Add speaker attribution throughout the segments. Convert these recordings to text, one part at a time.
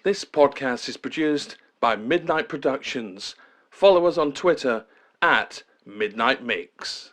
Speaker 1: This podcast is produced by Midnight Productions. Follow us on Twitter at Midnight Mix.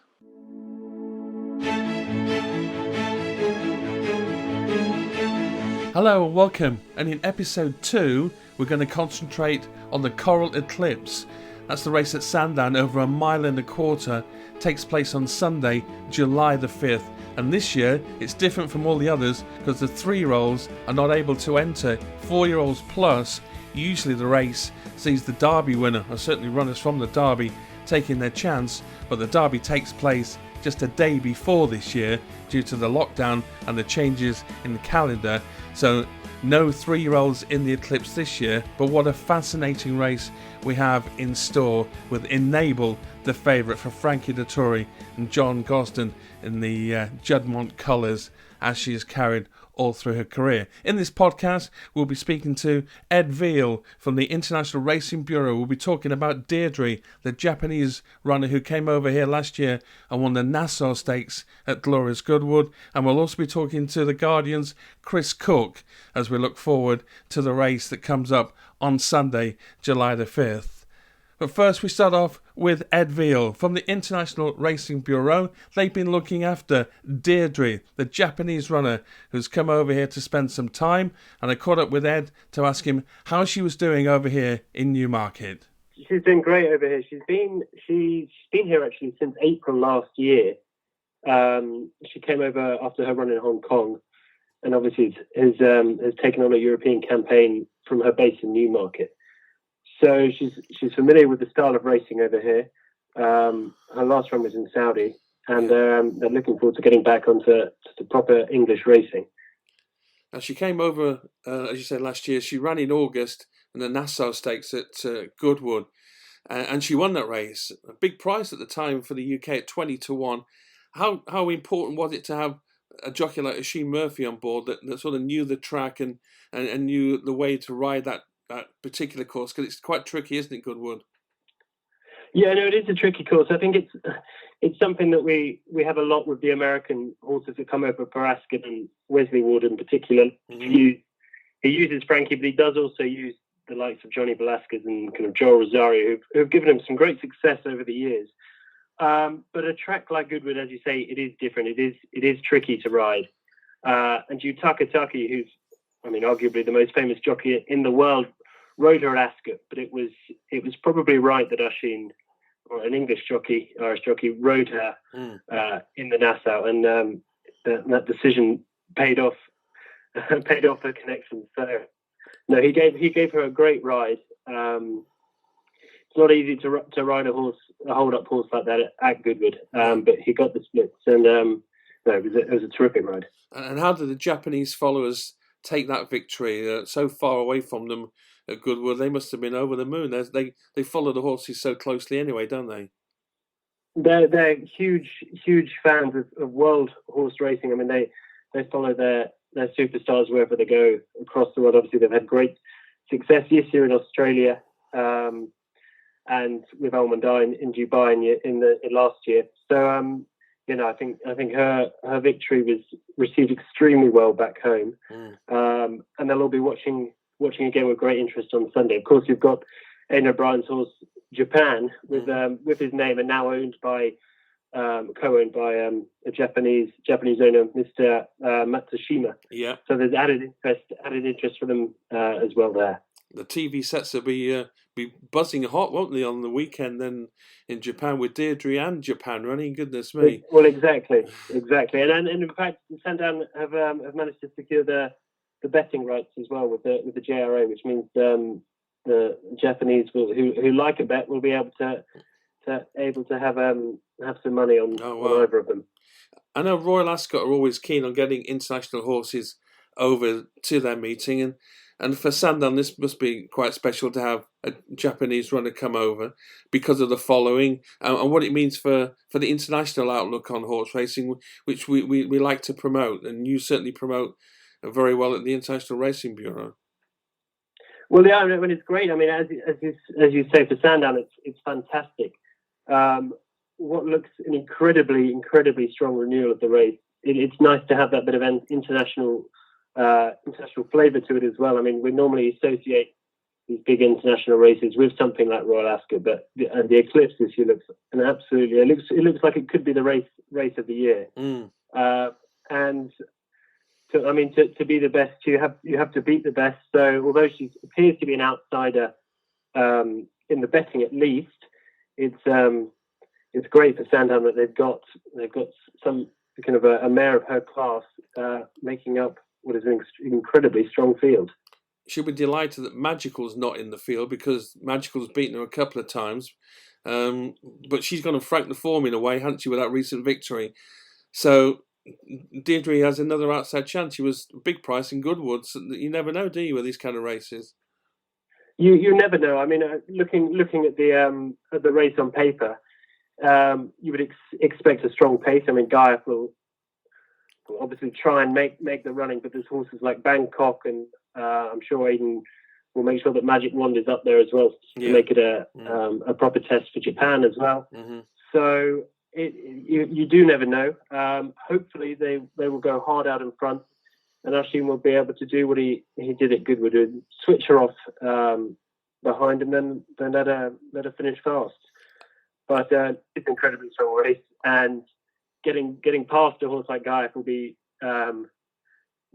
Speaker 1: Hello and welcome, and in episode 2 we're going to concentrate on the Coral Eclipse. That's the race at Sandown, over 1.25 miles, takes place on Sunday, July the 5th. And this year it's different from all the others because the 3-year-olds are not able to enter. 4-year-olds plus, usually the race sees the Derby winner, or certainly runners from the Derby, taking their chance, but the Derby takes place just a day before this year due to the lockdown and the changes in the calendar. So no 3-year-olds in the Eclipse this year, but what a fascinating race we have in store with Enable, the favourite for Frankie Dettori, and John Gosden in the Juddmonte colours as she has carried all through her career. In this podcast, we'll be speaking to Ed Veale from the International Racing Bureau. We'll be talking about Deirdre, the Japanese runner who came over here last year and won the Nassau Stakes at Glorious Goodwood. And we'll also be talking to the Guardian's Chris Cook as we look forward to the race that comes up on Sunday, July the 5th. But first we start off with Ed Veale from the International Racing Bureau. They've been looking after Deirdre, the Japanese runner who's come over here to spend some time, and I caught up with Ed to ask him how she was doing over here in Newmarket.
Speaker 2: She's doing great over here. She's been here actually since April last year. She came over after her run in Hong Kong, and obviously has taken on a European campaign from her base in Newmarket. So she's familiar with the style of racing over here. Her last run was in Saudi, and they're looking forward to getting back onto proper English racing.
Speaker 1: Now she came over, as you said, last year. She ran in August in the Nassau Stakes at Goodwood, and she won that race. A big price at the time for the UK at 20-1. How important was it to have a jockey like Oisin Murphy on board that sort of knew the track and knew the way to ride that particular course, because it's quite tricky, isn't it, Goodwood?
Speaker 2: Yeah, no, it is a tricky course. I think it's something that we have a lot with the American horses that come over, Parascot and Wesley Ward in particular. Mm-hmm. He uses Frankie, but he does also use the likes of Johnny Velasquez and kind of Joel Rosario, who've given him some great success over the years. But a track like Goodwood, as you say, it is different. It is tricky to ride. And Yutaka Taki, who's, arguably the most famous jockey in the world, rode her at Ascot, but it was probably right that Oisin, or an Irish jockey, rode her in the Nassau, and that decision paid off her connection. So no, he gave her a great ride. It's not easy to ride a hold-up horse like that at Goodwood, but he got the splits, and it was a terrific ride.
Speaker 1: And how did the Japanese followers take that victory? So far away from them at Goodwood, they must have been over the moon. They follow the horses so closely anyway, don't they?
Speaker 2: They're huge fans of world horse racing. They follow their superstars wherever they go across the world. Obviously, they've had great success this year in Australia, and with Almondine in Dubai in last year. So I think her victory was received extremely well back home, and they'll all be watching again with great interest on Sunday. Of course, you've got Aidan O'Brien's horse Japan with his name, and now co-owned by a Japanese owner, Mr. Matsushima. Yeah. So there's added interest for them as well there.
Speaker 1: The TV sets will be buzzing hot, won't they, on the weekend then in Japan with Deirdre and Japan running? Goodness me.
Speaker 2: Well, exactly. And in fact, Sandown have managed to secure the betting rights as well with the JRA, which means the Japanese who like a bet will be able to have some money on either of them.
Speaker 1: I know Royal Ascot are always keen on getting international horses over to their meeting, and for Sandown this must be quite special to have a Japanese runner come over because of the following and what it means for the international outlook on horse racing, which we like to promote, and you certainly promote very well at the International Racing Bureau.
Speaker 2: Well, yeah, it's great. As you say, for Sandown, it's fantastic. What looks an incredibly strong renewal of the race. It's nice to have that bit of international international flavour to it as well. I mean, we normally associate these big international races with something like Royal Ascot, but the Eclipse this year looks it looks like it could be the race of the year. And to be the best, you have to beat the best. So although she appears to be an outsider in the betting, at least it's great for Sandown that they've got some kind of a mare of her class making up what is an incredibly strong field.
Speaker 1: She'll be delighted that Magical's not in the field, because Magical's beaten her a couple of times. But she's gone and franked the form in a way, hasn't she, with that recent victory? So Deirdre has another outside chance. She was a big price in Goodwood. So you never know, do you, with these kind of races?
Speaker 2: You never know. I mean, looking at the race on paper, you would expect a strong pace. I mean, Gaia will obviously try and make the running, but there's horses like Bangkok, and I'm sure Aidan will make sure that Magic Wand is up there as well to make it a proper test for Japan as well. Mm-hmm. So you do never know. Hopefully they will go hard out in front, and Ashin will be able to do what he did at Goodwood, and switch her off behind, and then let her finish fast. But it's an incredibly strong race, and getting past a horse like Gaia will be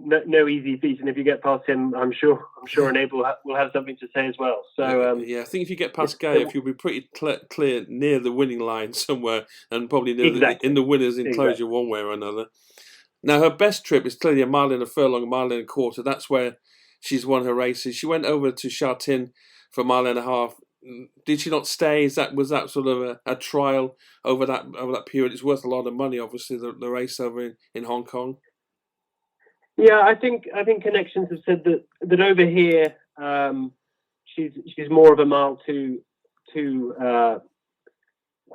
Speaker 2: no easy feat. And if you get past him, I'm sure Enable will have something to say as well. So
Speaker 1: I think if you get past Gaia, you'll be pretty clear near the winning line somewhere, and probably in the winner's enclosure one way or another. Now, her best trip is clearly a mile and a furlong, a mile and a quarter. That's where she's won her races. She went over to Shartin for a mile and a half. Did she not stay? Was that sort of a trial over that period? It's worth a lot of money, obviously, the race over in Hong Kong.
Speaker 2: Yeah, I think connections have said that over here she's more of a mile two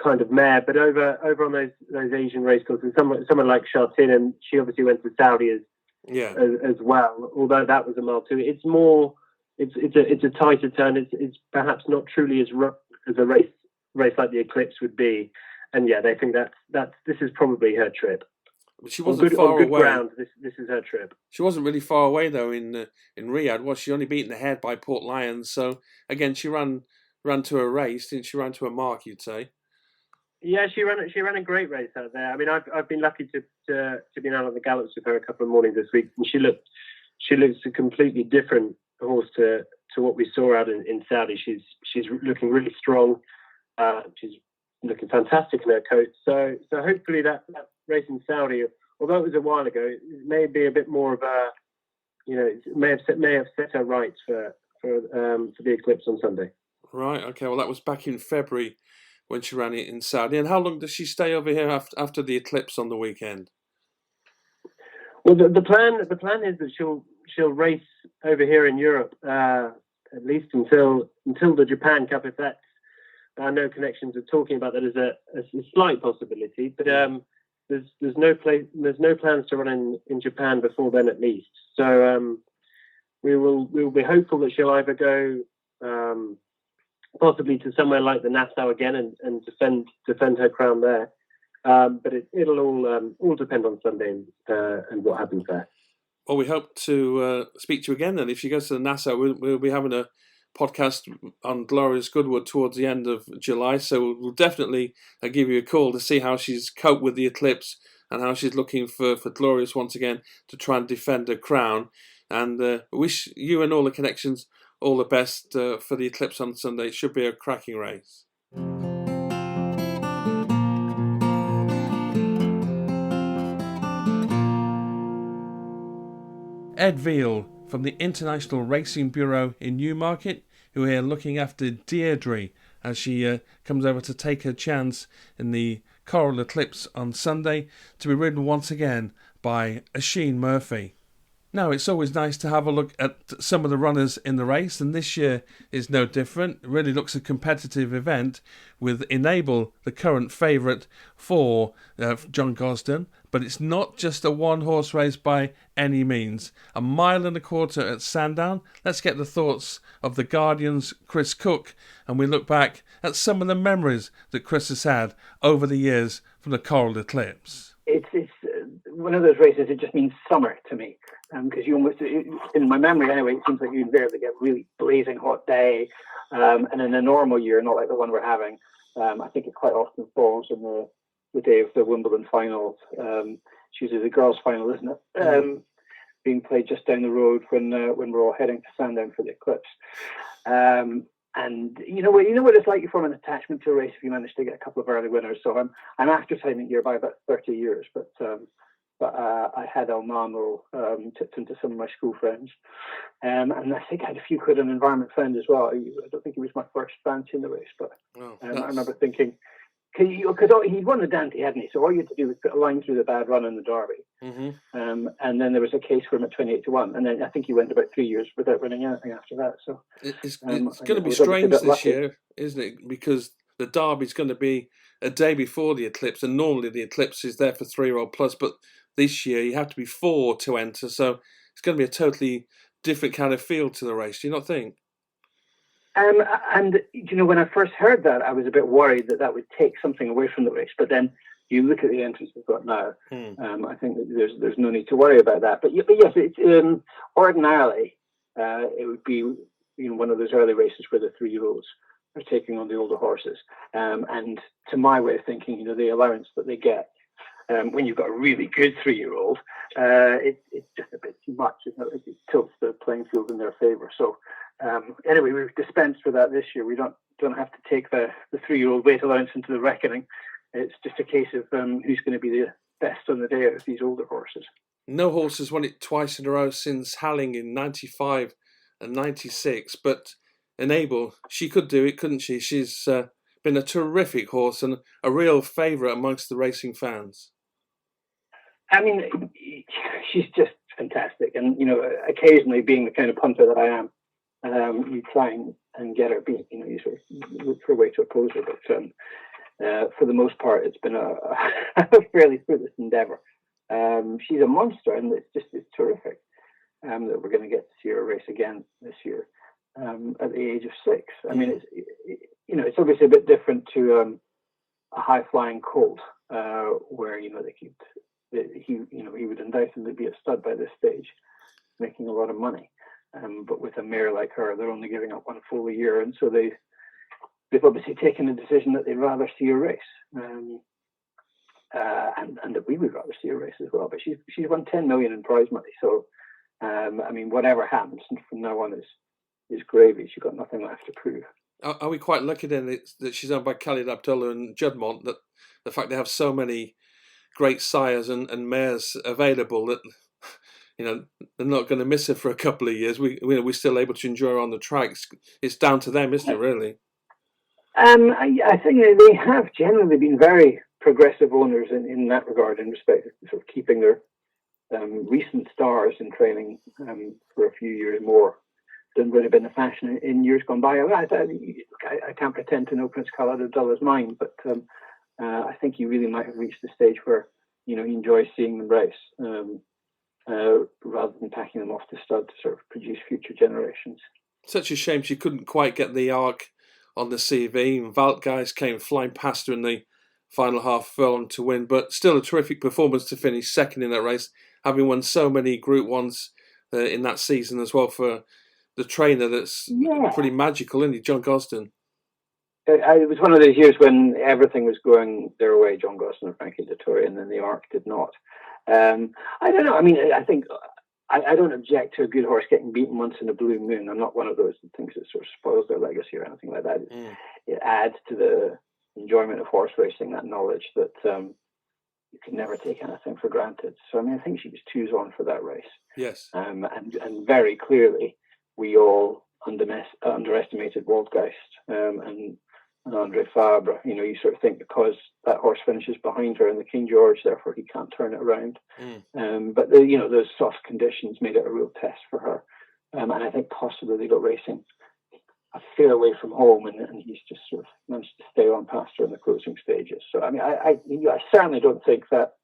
Speaker 2: kind of mare, but over on those Asian racecourses, someone like Shartin, and she obviously went to Saudi as well. Although that was a mile two, it's more. It's a tighter turn. It's perhaps not truly as a race like the Eclipse would be, and they think that this is probably her trip.
Speaker 1: But she wasn't far away. On good
Speaker 2: ground, this is her trip.
Speaker 1: She wasn't really far away though in Riyadh. Was she? Only beaten ahead by Port Lions. So again, she ran to a race, didn't she? Ran to a mark, you'd say.
Speaker 2: Yeah, she ran a great race out there. I mean, I've been lucky to be out on the gallops with her a couple of mornings this week, and she looks a completely different horse to what we saw out in Saudi. She's looking really strong. She's looking fantastic in her coat. So hopefully that race in Saudi, although it was a while ago, it may be a bit more of a, it may have set her right for the Eclipse on Sunday.
Speaker 1: Right. Okay. Well, that was back in February when she ran it in Saudi. And how long does she stay over here after the Eclipse on the weekend?
Speaker 2: Well, the plan is that she'll race over here in Europe at least until the Japan Cup. If that's, I know connections are talking about that as a slight possibility, but there's no plans to run in Japan before then at least. So we will be hopeful that she'll either go possibly to somewhere like the Nassau again and defend her crown there. But it'll all depend on Sunday and what happens there.
Speaker 1: Well, we hope to speak to you again then. If she goes to the Nassau, we'll be having a podcast on Glorious Goodwood towards the end of July. So we'll definitely give you a call to see how she's coped with the Eclipse and how she's looking for Glorious once again to try and defend her crown. And wish you and all the connections all the best for the Eclipse on Sunday. It should be a cracking race. Ed Veale from the International Racing Bureau in Newmarket, who are here looking after Deirdre as she comes over to take her chance in the Coral Eclipse on Sunday, to be ridden once again by Oisin Murphy. Now, it's always nice to have a look at some of the runners in the race, and this year is no different. It really looks a competitive event, with Enable the current favourite for John Gosden. But it's not just a one-horse race by any means. A mile and a quarter at Sandown. Let's get the thoughts of the Guardian's Chris Cook, and we look back at some of the memories that Chris has had over the years from the Coral Eclipse.
Speaker 3: one of those races, it just means summer to me, because you almost, in my memory anyway, it seems like you invariably get a really blazing hot day, and in a normal year, not like the one we're having, I think it quite often falls on the day of the Wimbledon finals. It's usually the girls' final, isn't it? Being played just down the road when we're all heading to Sandown for the Eclipse. And you know what it's like. You form an attachment to a race if you manage to get a couple of early winners. So I'm after timing here by about 30 years, but I had El Mamo tipped into some of my school friends, and I think I had a few quid on Environment Fund as well. I don't think it was my first fancy in the race, but I remember thinking, because he'd won the Dante, hadn't he? So all you had to do was put a line through the bad run in the Derby, and then there was a case for him at 28-1, and then I think he went about 3 years without winning anything after that. So
Speaker 1: it's going to be strange this year, isn't it? Because the Derby's going to be a day before the Eclipse, and normally the Eclipse is there for 3-year-old plus, but this year you have to be 4 to enter, so it's going to be a totally different kind of feel to the race. Do you not think?
Speaker 3: And when I first heard that, I was a bit worried that would take something away from the race. But then you look at the entrance we've got now. I think that there's no need to worry about that. But yes, it's ordinarily it would be one of those early races where the 3-year-olds are taking on the older horses. And to my way of thinking, the allowance that they get when you've got a really good 3-year-old, it's just a bit too much. It tilts the playing field in their favour. So. Anyway, we've dispensed with that this year. We don't have to take the 3-year-old weight allowance into the reckoning. It's just a case of who's going to be the best on the day out of these older horses.
Speaker 1: No horse has won it twice in a row since Halling in 95 and 96, but Enable, she could do it, couldn't she? She's been a terrific horse and a real favourite amongst the racing fans.
Speaker 3: I mean, she's just fantastic. And, occasionally being the kind of punter that I am, you try and get her beat. You sort of look for a way to oppose her, but for the most part, it's been a fairly fruitless endeavour. She's a monster, and it's terrific that we're going to get to see her race again this year at the age of 6. I mean, it's obviously a bit different to a high flying colt where he would undoubtedly be a stud by this stage, making a lot of money. But with a mare like her, they're only giving up 1 foal a year, and so they've obviously taken a decision that they'd rather see a race, and that we would rather see a race as well. But she's won 10 million in prize money, so I mean, whatever happens from now on is gravy. She's got nothing left to prove.
Speaker 1: Are we quite lucky then that she's owned by Khalid Abdullah and Juddmonte? That the fact they have so many great sires and mares available that. They're not going to miss her for a couple of years. We're still able to enjoy her on the tracks. It's down to them, isn't it, really?
Speaker 3: I think they have generally been very progressive owners in that regard, in respect of sort of keeping their recent stars in training for a few years more than would have been the fashion in years gone by. I can't pretend to know Prince Khalid Abdullah's mind, but I think he really might have reached the stage where he enjoys seeing them race. Rather than packing them off to stud to sort of produce future generations.
Speaker 1: Such a shame she couldn't quite get the arc on the CV. And Valt guys came flying past her in the final half furlong to win, but still a terrific performance to finish second in that race, having won so many Group 1s in that season as well for the trainer that's pretty magical, isn't he, John Gosden?
Speaker 3: It was one of those years when everything was going their way, John Gosden and Frankie Dettori, and then the arc did not. I don't know. I mean, I think I don't object to a good horse getting beaten once in a blue moon. I'm not one of those that thinks it sort of spoils their legacy or anything like that. It adds to the enjoyment of horse racing, that knowledge that you can never take anything for granted. So, I mean, I think she was 2's on for that race.
Speaker 1: Yes.
Speaker 3: And very clearly, we all underestimated Waldgeist and Andre Fabre. You sort of think because that horse finishes behind her in the King George, therefore he can't turn it around. But those soft conditions made it a real test for her. And I think possibly they got racing a fair way from home, and he's just sort of managed to stay on past her in the closing stages. So I mean, I certainly don't think that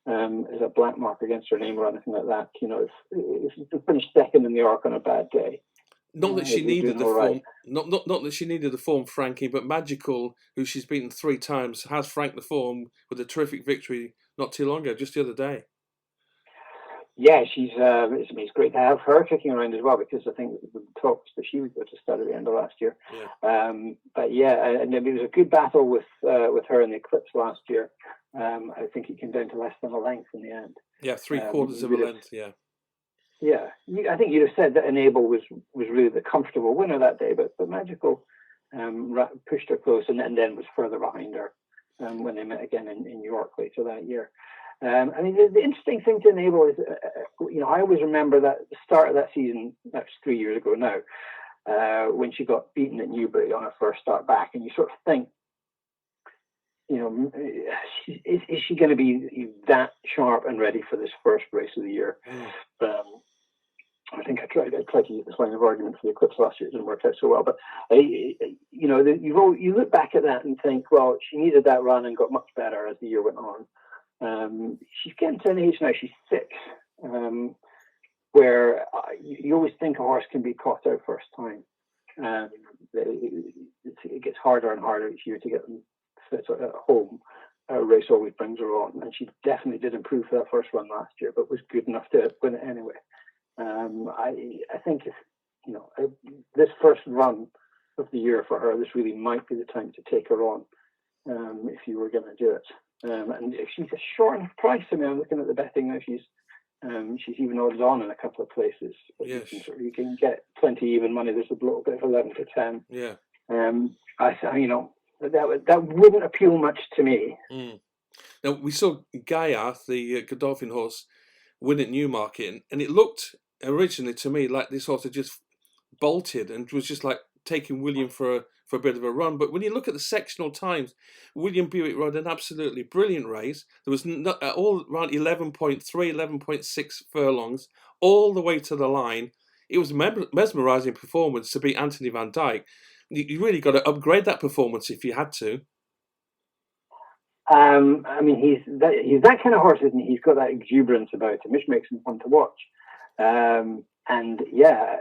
Speaker 3: is a black mark against her name or anything like that. If you finish second in the arc on a bad day.
Speaker 1: Not that she needed the form. Not that she needed the form, Frankie, but Magical, who she's beaten 3 times, has franked the form with a terrific victory not too long ago, just the other day.
Speaker 3: Yeah, it's great to have her kicking around as well, because I think the talks that she would go to start at the end of last year.
Speaker 1: Yeah.
Speaker 3: But yeah, and it was a good battle with her in the Eclipse last year. I think it came down to less than a length in the end.
Speaker 1: Yeah, 3/4 of a length. Yeah.
Speaker 3: Yeah, I think you'd have said that Enable was really the comfortable winner that day, but Magical pushed her close, and then was further behind her when they met again in New York later that year. I mean, the interesting thing to Enable is, I always remember that the start of that season, that's 3 years ago now, when she got beaten at Newbury on her first start back, and you sort of think, is she going to be that sharp and ready for this first race of the year? I think I tried to use this line of argument for the Eclipse last year. It didn't work out so well. But, you look back at that and think, well, she needed that run and got much better as the year went on. She's getting to an age now, she's 6, where you always think a horse can be caught out first time. It gets harder and harder each year to get them fit at home. A race always brings her on, and she definitely did improve for that first run last year, but was good enough to win it anyway. I think if this first run of the year for her, this really might be the time to take her on, if you were going to do it. And if she's a short enough price, I mean, I'm looking at the betting now. She's even odds on in a couple of places. But
Speaker 1: yes,
Speaker 3: you can get plenty even money. There's a little bit of 11 to 10.
Speaker 1: Yeah.
Speaker 3: That wouldn't appeal much to me.
Speaker 1: Now we saw Gaia, the Godolphin horse, win at Newmarket, and it looked originally to me like this horse had just bolted and was just like taking William for a bit of a run. But when you look at the sectional times, William Buick rode an absolutely brilliant race. There was all around 11.3, 11.6 furlongs, all the way to the line. It was mesmerising performance to beat Anthony Van Dyke. You really got to upgrade that performance if you had to.
Speaker 3: I mean, he's that kind of horse, isn't he? He's got that exuberance about him, which makes him fun to watch. And yeah,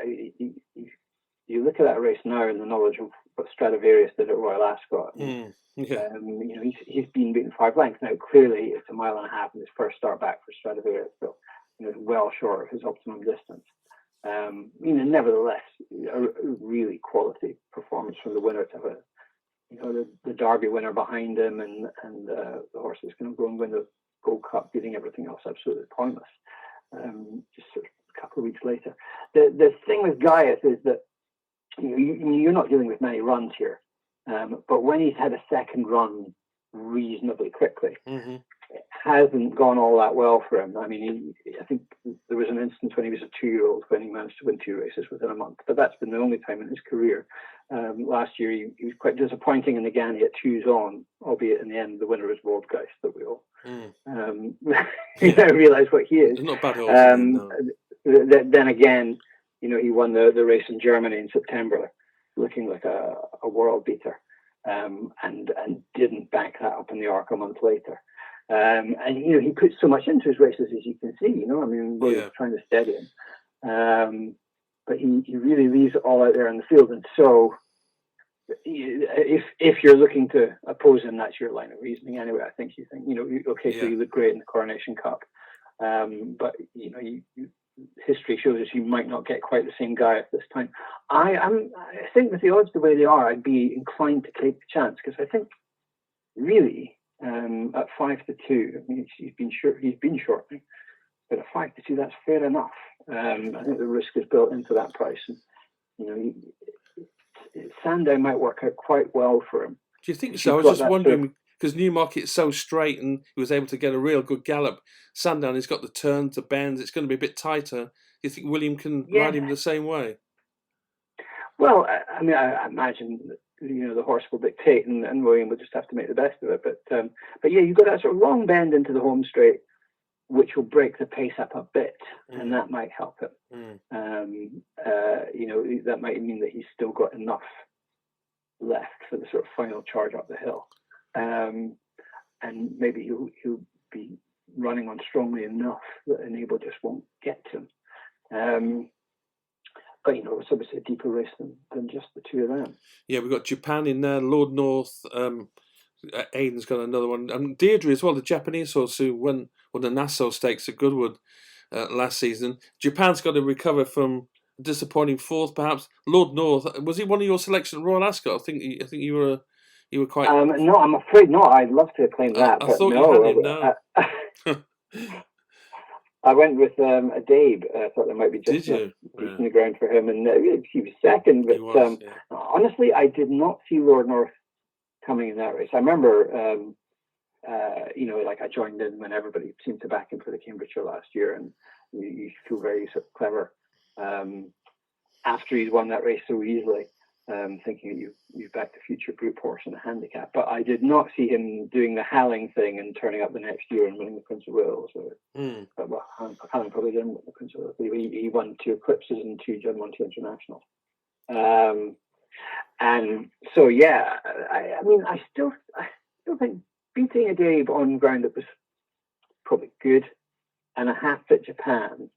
Speaker 3: you look at that race now in the knowledge of what Stradivarius did at Royal Ascot.
Speaker 1: Yeah.
Speaker 3: He's been beaten 5 lengths now. Clearly, it's a mile and a half in his first start back for Stradivarius, so well short of his optimum distance. Nevertheless, a really quality performance from the winner to have the Derby winner behind him, and the horse is going to go and win the Gold Cup, beating everything else absolutely pointless. Just sort of a couple of weeks later, the thing with Gaius is that you're not dealing with many runs here, but when he's had a second run reasonably quickly, it hasn't gone all that well for him. I mean, I think there was an instance when he was a 2-year-old when he managed to win 2 races within a month, but that's been the only time in his career. Last year he was quite disappointing in the Ganny at 2s on, albeit in the end the winner was Waldgeist, that we all realise what he is.
Speaker 1: It's not bad horse. No.
Speaker 3: Then again, he won the race in Germany in September, looking like a world beater, and didn't back that up in the Arc a month later. And he puts so much into his races, as you can see. I mean, we're trying to steady him, but he really leaves it all out there in the field. And so, if you're looking to oppose him, that's your line of reasoning anyway. I think you think, so you look great in the Coronation Cup, but history shows us you might not get quite the same guy at this time. I think with the odds the way they are, I'd be inclined to take the chance, because I think really at 5-2, I mean, he's been shortening, but at 5-2, that's fair enough. I think the risk is built into that price, and Sandown might work out quite well for him.
Speaker 1: Do you think so? I was just wondering, because Newmarket is so straight and he was able to get a real good gallop. Sandown, he's got the turns, the bends, it's going to be a bit tighter. Do you think William can ride him the same way?
Speaker 3: Well, I mean, I imagine the horse will dictate, and William will just have to make the best of it. But yeah, you've got that sort of long bend into the home straight, which will break the pace up a bit, and that might help him. That might mean that he's still got enough left for the sort of final charge up the hill, and maybe he'll be running on strongly enough that Enable just won't get to him. But it's obviously a deeper race than just the two of them. Yeah,
Speaker 1: we've got Japan in there, Lord North. Aiden's got another one, and Deirdre as well, the Japanese horse who won the Nassau Stakes at Goodwood. last season. Japan's got to recover from a disappointing fourth, perhaps. Lord North, was he one of your selection at Royal Ascot? I think you were quite.
Speaker 3: No, I'm afraid not. I'd love to claim that,
Speaker 1: I
Speaker 3: but
Speaker 1: thought
Speaker 3: no.
Speaker 1: you had him. No.
Speaker 3: I went with a Dave. I thought there might be just in the ground for him, and he was second. But honestly, I did not see Lord North coming in that race. I remember, like I joined in when everybody seemed to back him for the Cambridgeshire last year, and you feel very sort of clever after he's won that race so easily. Thinking that you've backed a future group horse in a handicap, but I did not see him doing the Halling thing and turning up the next year and winning the Prince of Wales. But Halling probably didn't win the Prince of Wales. He won 2 Eclipses and 2 John Monty Internationals. And so I mean, I still think beating a Dave on ground that was probably good and a half-fit Japan.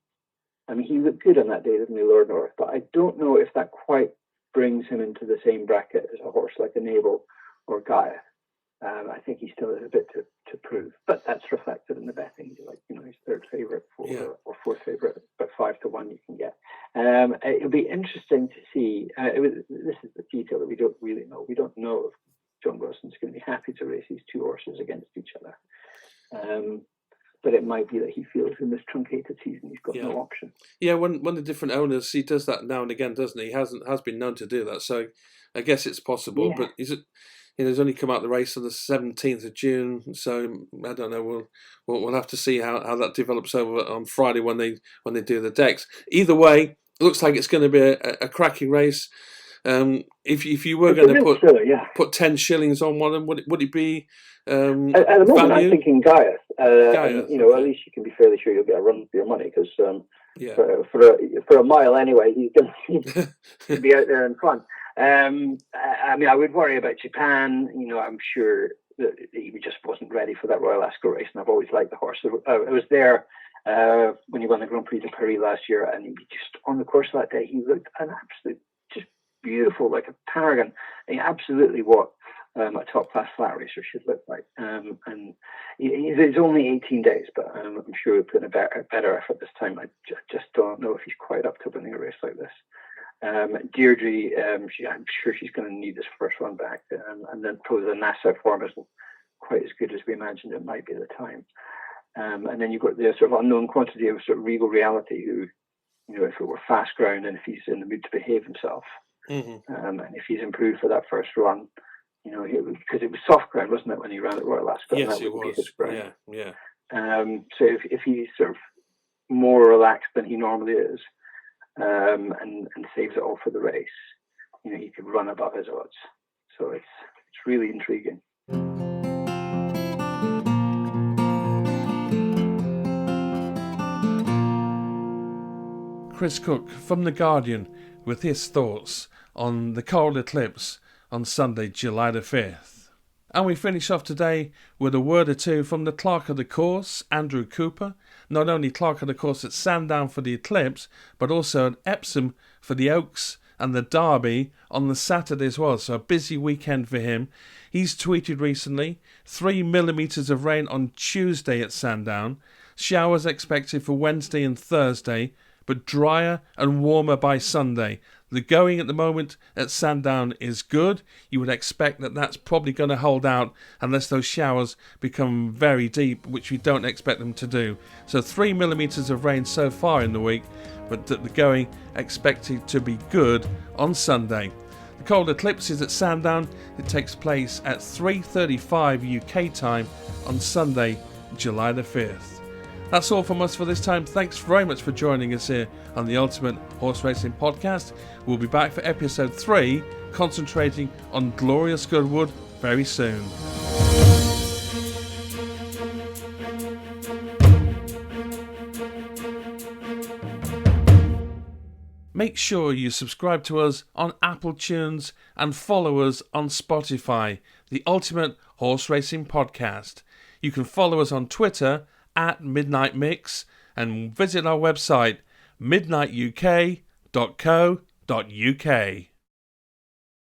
Speaker 3: I mean, he looked good on that day, didn't he, Lord North? But I don't know if that quite brings him into the same bracket as a horse like a Naval or Gaia. I think he still has a bit to prove, but that's reflected in the betting. He's third favourite or fourth favourite, but 5-1 you can get. It'll be interesting to see. This is the detail that we don't really know. We don't know if John Gosden's going to be happy to race these 2 horses against each other. But it might be that he feels in this truncated season he's got no option. Yeah,
Speaker 1: when the different owners, he does that now and again, doesn't he? He has been known to do that, so I guess it's possible. Yeah. But he's only come out the race on the 17th of June, so I don't know. We'll have to see how that develops over on Friday when they do the decks. Either way, it looks like it's going to be a cracking race. If you were going to put 10 shillings on one, would it be
Speaker 3: at the moment value? I'm thinking Gaia. Okay. At least you can be fairly sure you'll get a run for your money because for a mile anyway, he's going to be out there in front. I mean, I would worry about Japan. I'm sure that he just wasn't ready for that Royal Ascot race, and I've always liked the horse. I was there when he won the Grand Prix de Paris last year, and he just on the course that day, he looked an absolute just beautiful, like a paragon. Absolutely what a top-class flat racer should look like. And it's only 18 days, but I'm sure he'll put in a better effort this time. I just don't know if he's quite up to winning a race like this. Deirdre, I'm sure she's going to need this first run back, and then probably the Nassau form isn't quite as good as we imagined it might be at the time. And then you've got the sort of unknown quantity of sort of Regal Reality, who, if it were fast ground and if he's in the mood to behave himself, and if he's improved for that first run, because it was soft ground, wasn't it, when he ran at Royal Ascot?
Speaker 1: Yes, it was. Yeah.
Speaker 3: So if he's sort of more relaxed than he normally is, and saves it all for the race, he could run above his odds. So it's really intriguing.
Speaker 1: Chris Cook from The Guardian with his thoughts on the Coral Eclipse on Sunday, July the 5th. And we finish off today with a word or two from the Clerk of the Course, Andrew Cooper, not only Clerk of the Course at Sandown for the Eclipse, but also at Epsom for the Oaks and the Derby on the Saturday as well, so a busy weekend for him. He's tweeted recently, 3 millimetres of rain on Tuesday at Sandown, showers expected for Wednesday and Thursday, but drier and warmer by Sunday. The going at the moment at Sandown is good. You would expect that that's probably going to hold out unless those showers become very deep, which we don't expect them to do. So 3 millimetres of rain so far in the week, but the going expected to be good on Sunday. The Coral Eclipse is at Sandown. It takes place at 3:35 UK time on Sunday, July the 5th. That's all from us for this time. Thanks very much for joining us here on the Ultimate Horse Racing Podcast. We'll be back for episode 3, concentrating on Glorious Goodwood very soon. Make sure you subscribe to us on Apple Tunes and follow us on Spotify, the Ultimate Horse Racing Podcast. You can follow us on Twitter at Midnight Mix and visit our website midnightuk.co.uk.